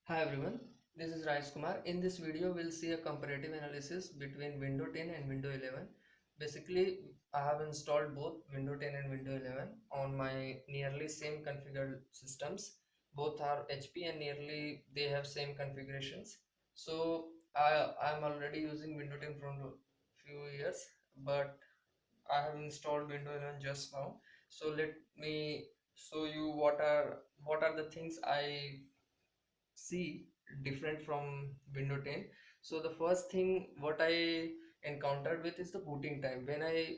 Hi everyone, this is Raj Kumar. In this video, we'll see a comparative analysis between Windows 10 and Windows 11. Basically, I have installed both Windows 10 and Windows 11 on my nearly same configured systems. Both are HP and nearly they have same configurations. So I'm already using Windows 10 from a few years, but I have installed Windows 11 just now. So let me show you what are the things I see different from Windows 10. So the first thing what I encountered with is the booting time. When I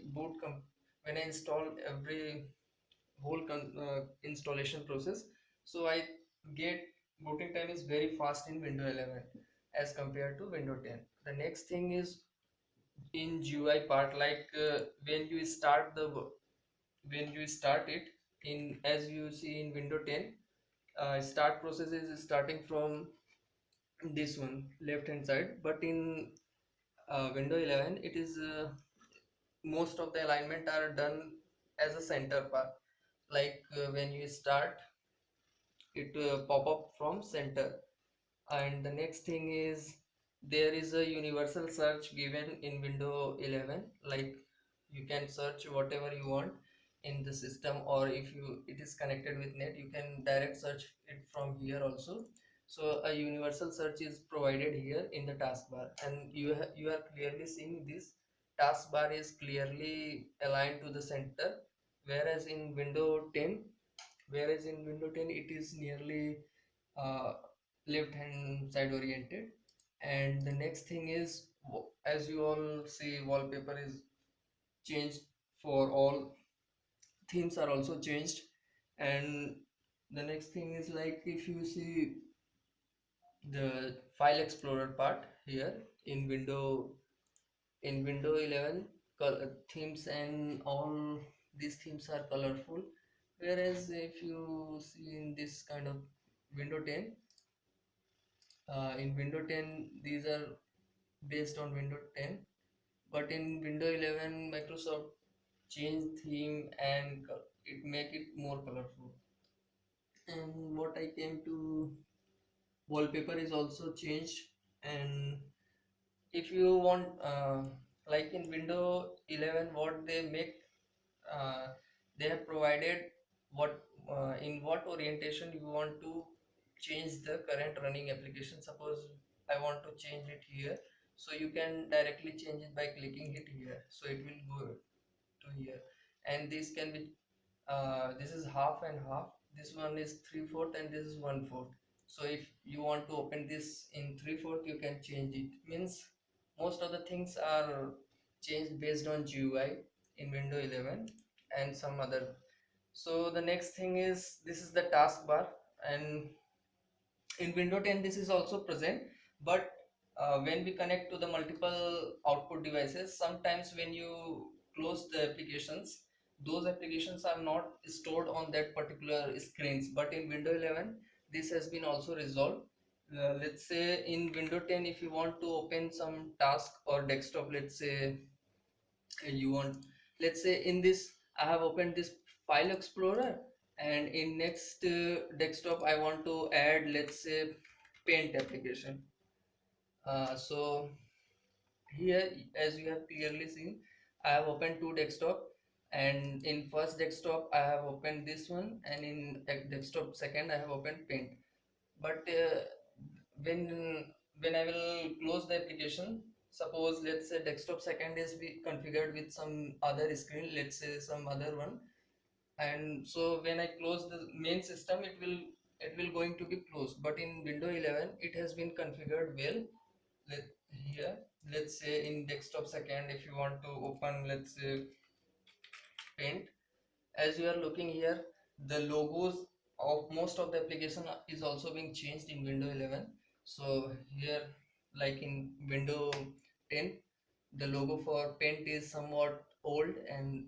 install every installation process, so I get booting time is very fast in Windows 11 as compared to Windows 10. The next thing is in GUI part, like when you start it in, as you see in Windows 10, start process is starting from this one left hand side, but in Windows 11 it is most of the alignment are done as a center part, like when you start it pop up from center. And the next thing is there is a universal search given in Windows 11, like you can search whatever you want in the system, or if you it is connected with net, you can direct search it from here also. So a universal search is provided here in the taskbar, and you are clearly seeing this taskbar is clearly aligned to the center, whereas in Windows 10 whereas in Windows 10 it is nearly uh, left hand side oriented. And the next thing is, as you all see, wallpaper is changed for all, themes are also changed. And the next thing is, like if you see the file explorer part here in window 11, themes and all these themes are colorful, whereas if you see in this kind of window 10, in window 10 these are based on window 10, but in window 11 Microsoft changed theme and it make it more colorful. And what I came to, wallpaper is also changed. And if you want, like in window 11 what they make, uh, they have provided what in what orientation you want to change the current running application. Suppose I want to change it here, so you can directly change it by clicking it here, so it will go to here. And this can be, this is half and half, this one is 3/4 and this is 1/4. So if you want to open this in 3/4, you can change it. Means most of the things are changed based on GUI in Windows 11 and some other. So the next thing is, this is the taskbar. And in Windows 10 this is also present, but when we connect to the multiple output devices, sometimes when you close the applications, those applications are not stored on that particular screens. But in Windows 11 this has been also resolved. Let's say in Windows 10, if you want to open some task or desktop, let's say you want, let's say in this I have opened this file explorer, and in next desktop I want to add, let's say, paint application. So here, as you have clearly seen, I have opened two desktop, and in first desktop I have opened this one, and in desktop second I have opened paint. But when I will close the application, suppose let's say desktop second is be configured with some other screen, let's say some other one, and so when I close the main system, it will going to be closed. But in Windows 11 it has been configured well. Here, let's say in desktop second, if you want to open, let's say, paint, as you are looking here, the logos of most of the application is also being changed in Windows 11. So here, like in Windows 10, the logo for paint is somewhat old, and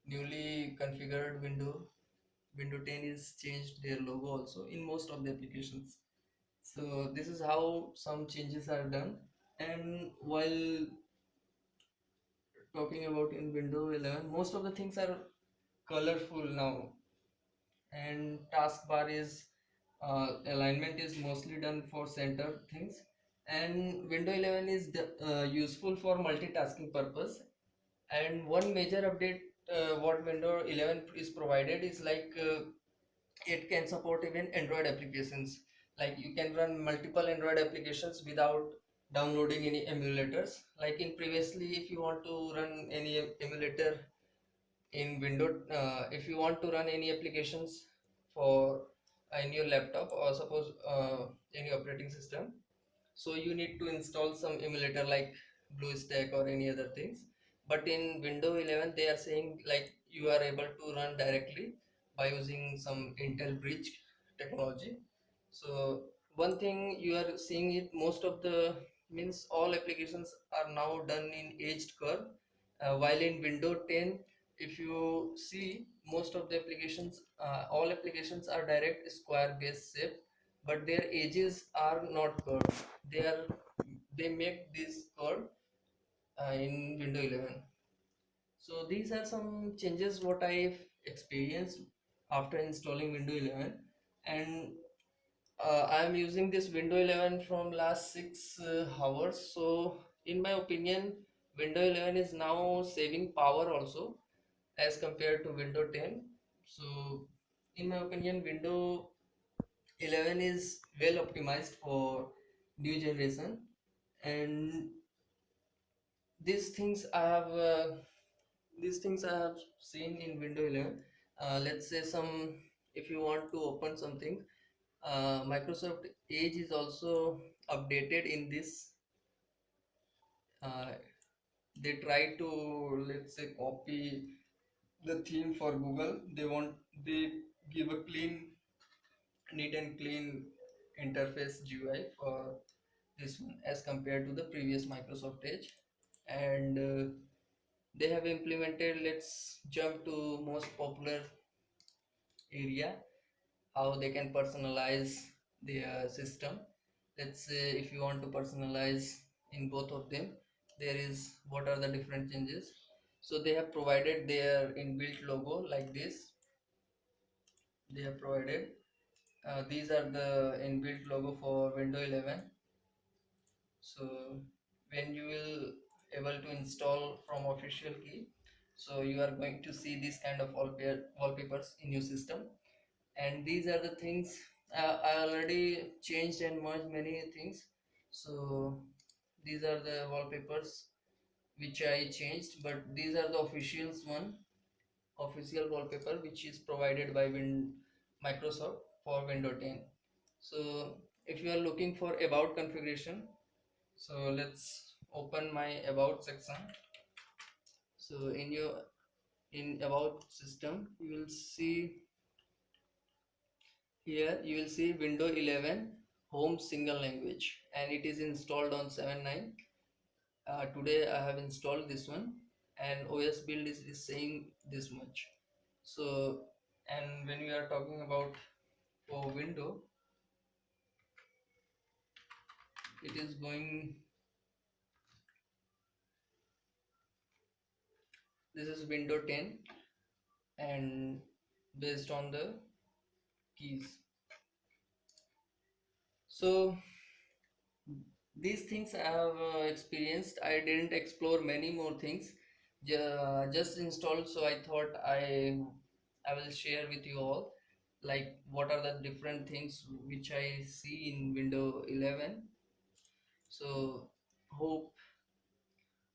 newly configured Windows 10 is changed their logo also in most of the applications. So this is how some changes are done. And while talking about in Windows 11, most of the things are colorful now. And taskbar is Alignment is mostly done for center things, and window 11 is useful for multitasking purpose. And one major update what window 11 is provided is like it can support even Android applications. Like you can run multiple Android applications without downloading any emulators. Like in previously, if you want to run any emulator in window, if you want to run any applications for in your laptop, or suppose any operating system, so you need to install some emulator like BlueStack or any other things. But in Windows 11 they are saying like you are able to run directly by using some Intel bridge technology. So one thing you are seeing it, most of the means all applications are now done in edged curve, while in Windows 10 if you see most of the applications, all applications are direct square based shape, but their edges are not curved. They are, they make this curve in Windows 11. So these are some changes what I've experienced after installing Windows 11. And I am using this Windows 11 from last 6 hours. So in my opinion, Windows 11 is now saving power also as compared to Windows 10. So in my opinion, Windows 11 is well optimized for new generation. And these things I have these things I have seen in Windows 11. Let's say some, if you want to open something, Microsoft Edge is also updated in this. Uh, they try to, let's say, copy the theme for Google. They give a neat and clean interface GUI for this one as compared to the previous Microsoft Edge. And they have implemented, let's jump to most popular area, how they can personalize their system. Let's say if you want to personalize in both of them, there is what are the different changes. So they have provided their inbuilt logo like this. They have provided these are the inbuilt logo for Windows 11. So when you will able to install from official key, so you are going to see this kind of wallpapers in your system. And these are the things I already changed and merged many things. So these are the wallpapers which I changed, but these are the official wallpaper which is provided by Microsoft for Windows 10. So if you are looking for about configuration, so let's open my about section. So in about system you will see, here you will see Windows 11 home single language, and it is installed on 7.9. Today I have installed this one, and OS build is saying this much. So, and when we are talking about for window, it is going, this is Windows 10 and based on the keys. So these things I have experienced. I didn't explore many more things, just installed. So I thought I will share with you all like what are the different things which I see in Windows 11. So hope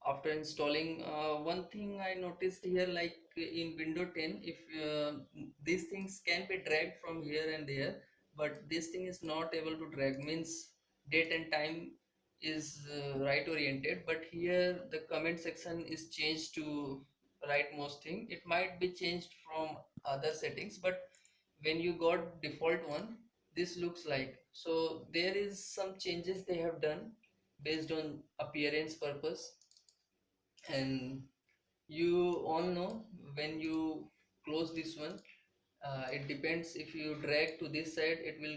after installing, one thing I noticed here, like in Windows 10, if these things can be dragged from here and there, but this thing is not able to drag, means date and time is right oriented, but here the comment section is changed to rightmost thing. It might be changed from other settings, but when you got default one, this looks like, so there is some changes they have done based on appearance purpose. And you all know, when you close this one, it depends, if you drag to this side it will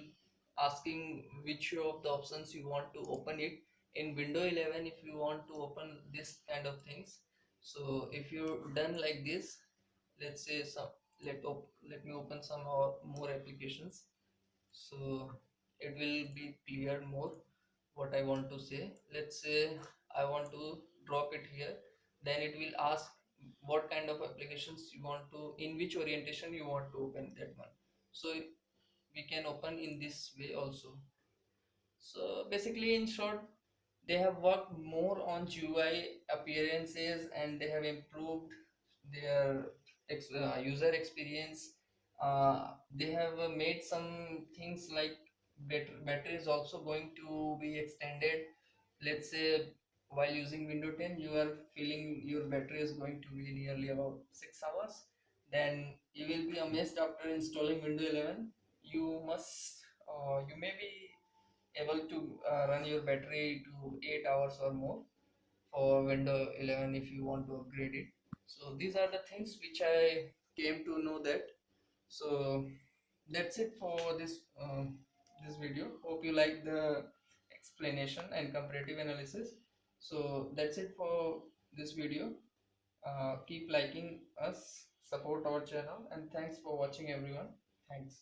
asking which of the options you want to open it. In Windows 11 if you want to open this kind of things, so if you done like this, let's say some, let me open some more applications. so it will be clear more what I want to say. Let's say I want to drop it here, then it will ask what kind of applications you want to, in which orientation you want to open that one. So we can open in this way also. So basically, in short, they have worked more on GUI appearances, and they have improved their user experience. They have made some things like battery is also going to be extended. Let's say while using Windows 10, you are feeling your battery is going to be nearly about 6 hours. Then you will be amazed after installing Windows 11. You may be able to run your battery to 8 hours or more for Windows 11 if you want to upgrade it. So these are the things which I came to know that. So that's it for this video. Hope you like the explanation and comparative analysis. So that's it for this video. Keep liking us, support our channel, and thanks for watching everyone. Thanks.